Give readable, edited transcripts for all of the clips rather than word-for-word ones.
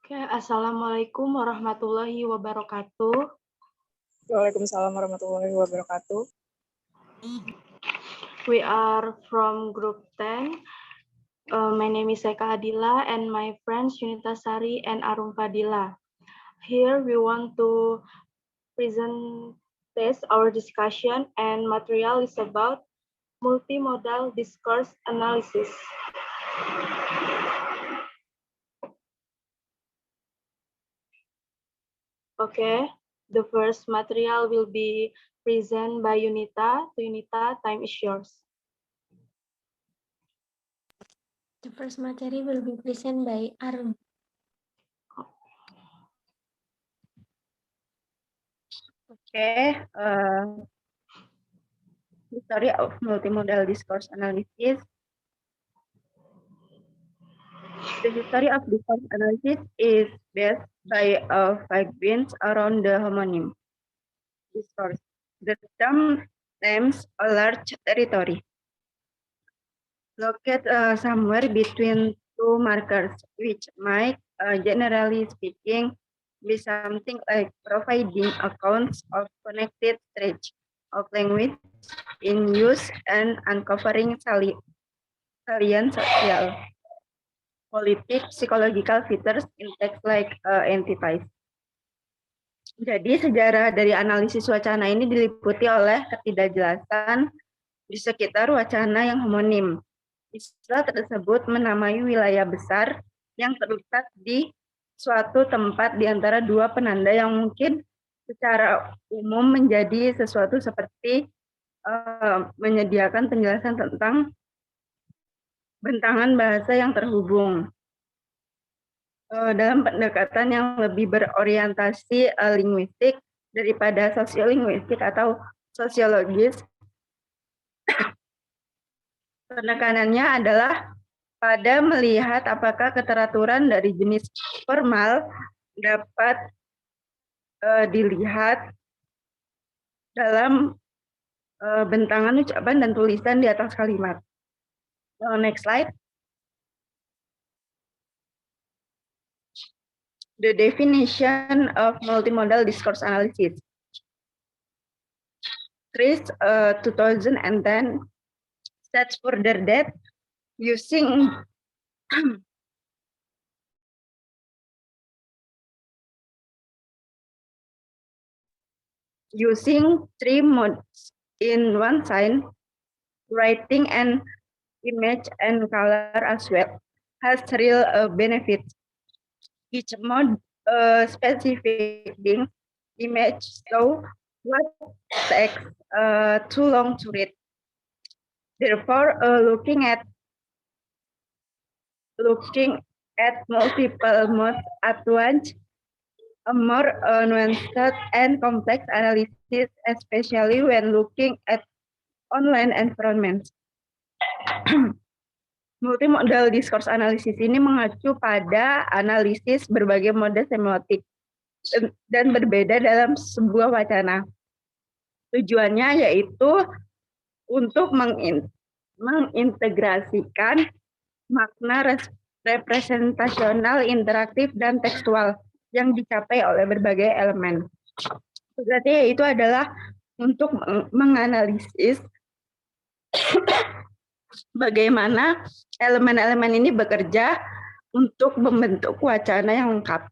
Oke, Assalamualaikum warahmatullahi wabarakatuh. Waalaikumsalam warahmatullahi wabarakatuh. We are from Group 10. My name is Eka Adila and my friends Yunita Sari and Arum Fadila. Here we want to present our discussion and material is about multimodal discourse analysis. Okay, the first material will be presented by Yunita. Yunita, time is yours. The first material will be presented by Arum. Okay, history of multimodal discourse analysis. The history of discourse analysis is based by 5 points around the homonym discourse. The term names a large territory located somewhere between two markers, which might, generally speaking, be something like providing accounts of connected stretch of language in use and uncovering salient social, politik, psychological features in text like entities. Jadi sejarah dari analisis wacana ini diliputi oleh ketidakjelasan di sekitar wacana yang homonim. Istilah tersebut menamai wilayah besar yang terletak di suatu tempat di antara dua penanda yang mungkin secara umum menjadi sesuatu seperti menyediakan penjelasan tentang bentangan bahasa yang terhubung. Dalam pendekatan yang lebih berorientasi linguistik daripada sosiolinguistik atau sosiologis, penekanannya adalah pada melihat apakah keteraturan dari jenis formal dapat dilihat dalam bentangan ucapan dan tulisan di atas kalimat. Next slide. The definition of multimodal discourse analysis. Chris 2010 sets further that using three modes in one sign, writing and image and color as well, has real benefits. Each mode specific image, so what text too long to read. Therefore, looking at multiple modes at once, a more nuanced and complex analysis, especially when looking at online environments. Multimodal discourse analysis ini mengacu pada analisis berbagai mode semiotik dan berbeda dalam sebuah wacana. Tujuannya yaitu untuk mengintegrasikan makna representasional, interaktif, dan tekstual yang dicapai oleh berbagai elemen. Berarti itu adalah untuk menganalisis bagaimana elemen-elemen ini bekerja untuk membentuk wacana yang lengkap.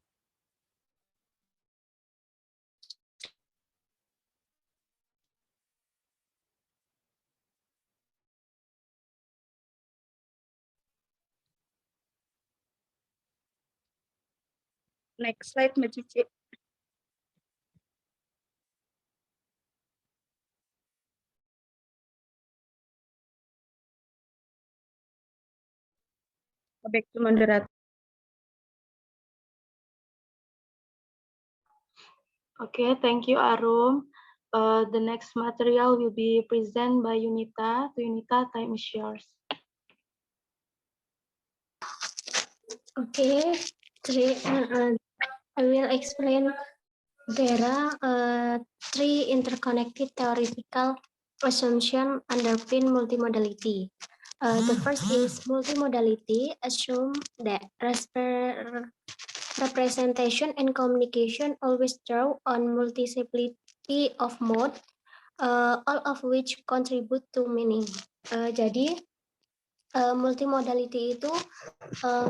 Next slide, Mbak Cici. Back to moderator. Okay, thank you, Arum. The next material will be presented by Yunita. Yunita, time is yours. Okay, I will explain. There are three interconnected theoretical assumptions underpin multimodality. The first is multimodality assume that representation and communication always draw on multiplicity of mode, all of which contribute to meaning. Jadi multimodality itu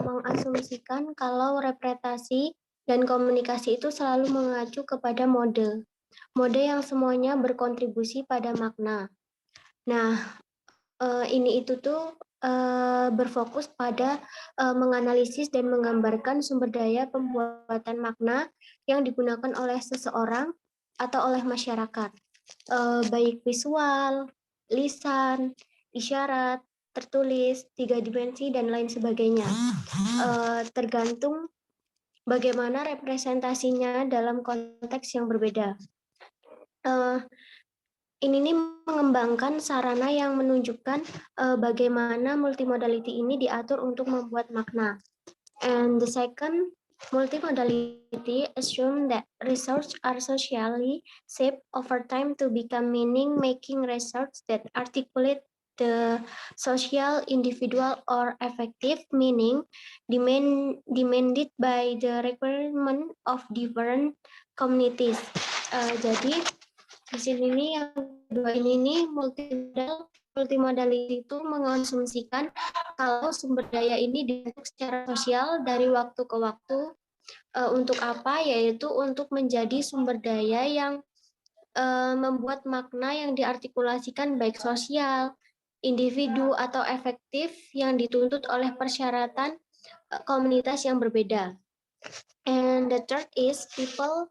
mengasumsikan kalau representasi dan komunikasi itu selalu mengacu kepada mode yang semuanya berkontribusi pada makna. Nah, ini itu tuh berfokus pada menganalisis dan menggambarkan sumber daya pembuatan makna yang digunakan oleh seseorang atau oleh masyarakat, baik visual, lisan, isyarat, tertulis, 3 dimensi, dan lain sebagainya. Tergantung bagaimana representasinya dalam konteks yang berbeda. Ini nih mengembangkan sarana yang menunjukkan bagaimana multimodality ini diatur untuk membuat makna. And the second, multimodality assume that research are socially shaped over time to become meaning-making research that articulate the social, individual, or effective meaning demanded by the requirement of different communities. Jadi di sini nih yang kedua ini nih multimodality itu mengasumsikan kalau sumber daya ini dibentuk secara sosial dari waktu ke waktu. Untuk apa? Yaitu untuk menjadi sumber daya yang membuat makna yang diartikulasikan baik sosial, individu, atau efektif yang dituntut oleh persyaratan komunitas yang berbeda. And the third is people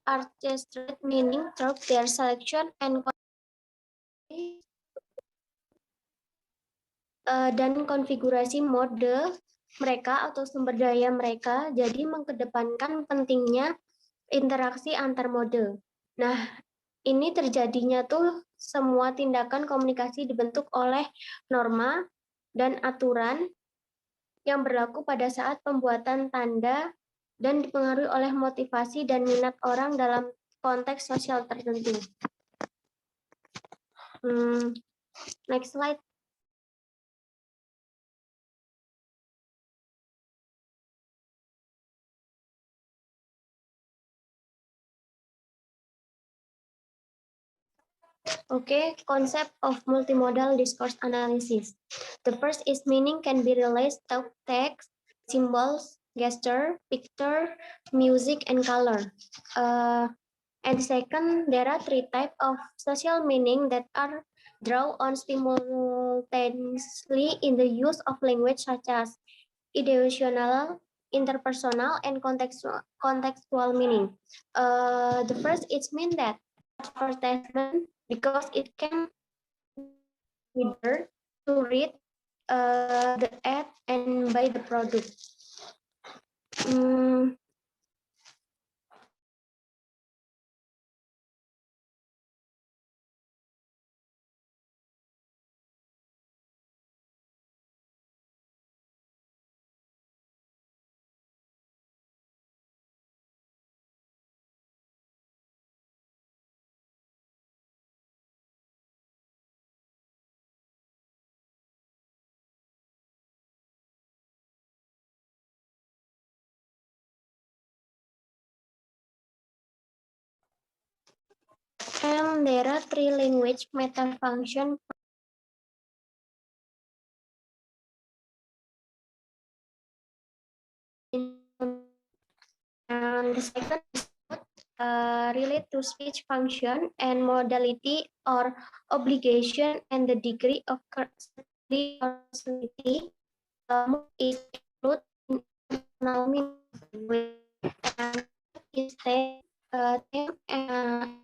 orchestrate meaning through their selection and dan konfigurasi mode mereka atau sumber daya mereka, jadi mengedepankan pentingnya interaksi antar mode. Nah, ini terjadinya tuh semua tindakan komunikasi dibentuk oleh norma dan aturan yang berlaku pada saat pembuatan tanda dan dipengaruhi oleh motivasi dan minat orang dalam konteks sosial tertentu. Next slide. Okay, concept of multimodal discourse analysis. The first is meaning can be realized through text, symbols, gesture, picture, music, and color. And second, there are 3 types of social meaning that are drawn on simultaneously in the use of language, such as ideational, interpersonal, and contextual meaning. The first is mean that advertisement, because it can be reader to read the ad and buy the product. And there are 3 language meta function. And the second is relate to speech function and modality or obligation and the degree of personality is included in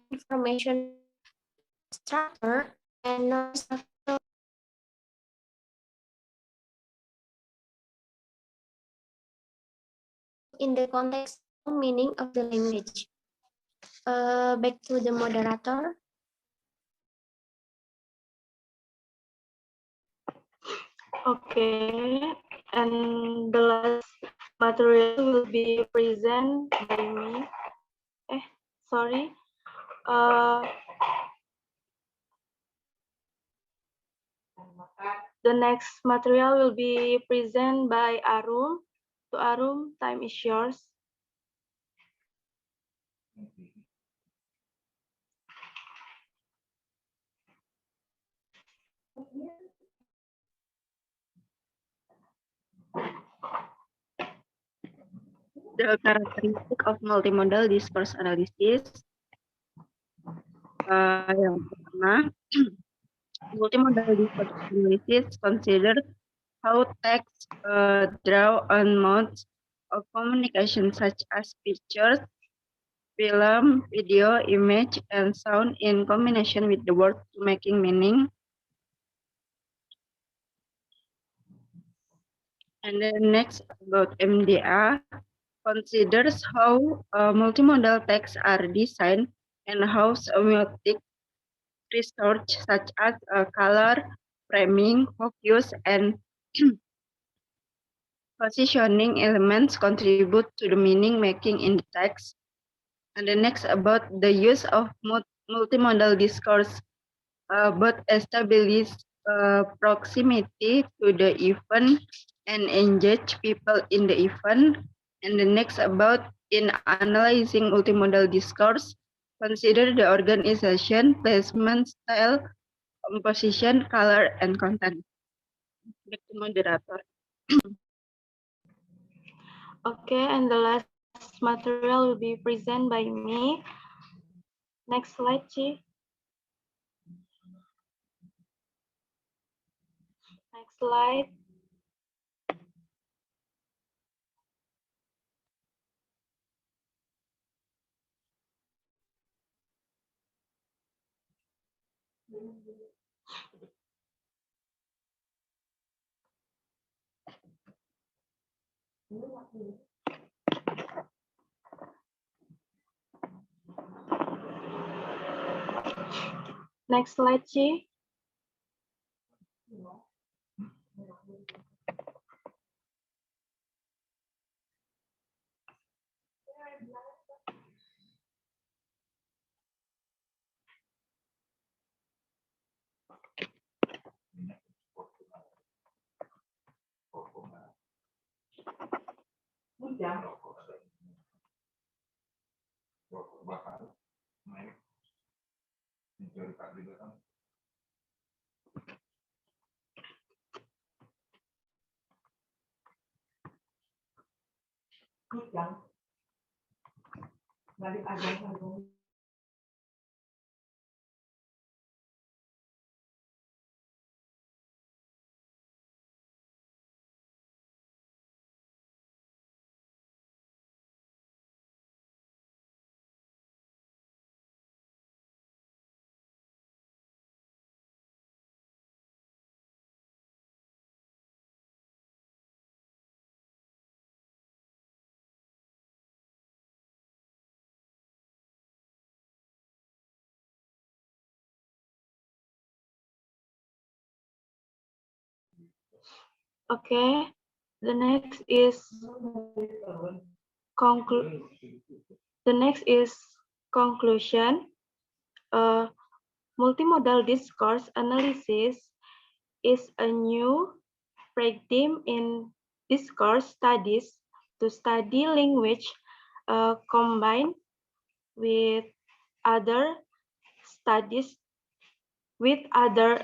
information structure and non-structural in the context meaning of the language. Back to the moderator. Okay, and the last material will be presented by me. Sorry. The next material will be presented by Arum. To Arum, time is yours. The characteristic of multimodal discourse analysis. Yang pertama, multimodal discourse analysis consider how text draw on modes of communication such as pictures, film, video, image, and sound in combination with the word to making meaning. And then next about MDA considers how multimodal texts are designed and how semiotic research such as color, framing, focus, and positioning elements contribute to the meaning making in the text. And the next about the use of multimodal discourse, both establish proximity to the event and engage people in the event. And the next about in analyzing multimodal discourse, consider the organization, placement, style, composition, color, and content. Back to moderator. Okay, and the last material will be presented by me. Next slide, Chi. Next slide. Next slide, Chi. Okay, the next is conclusion. Multimodal discourse analysis is a new paradigm in discourse studies to study language combined with other studies with other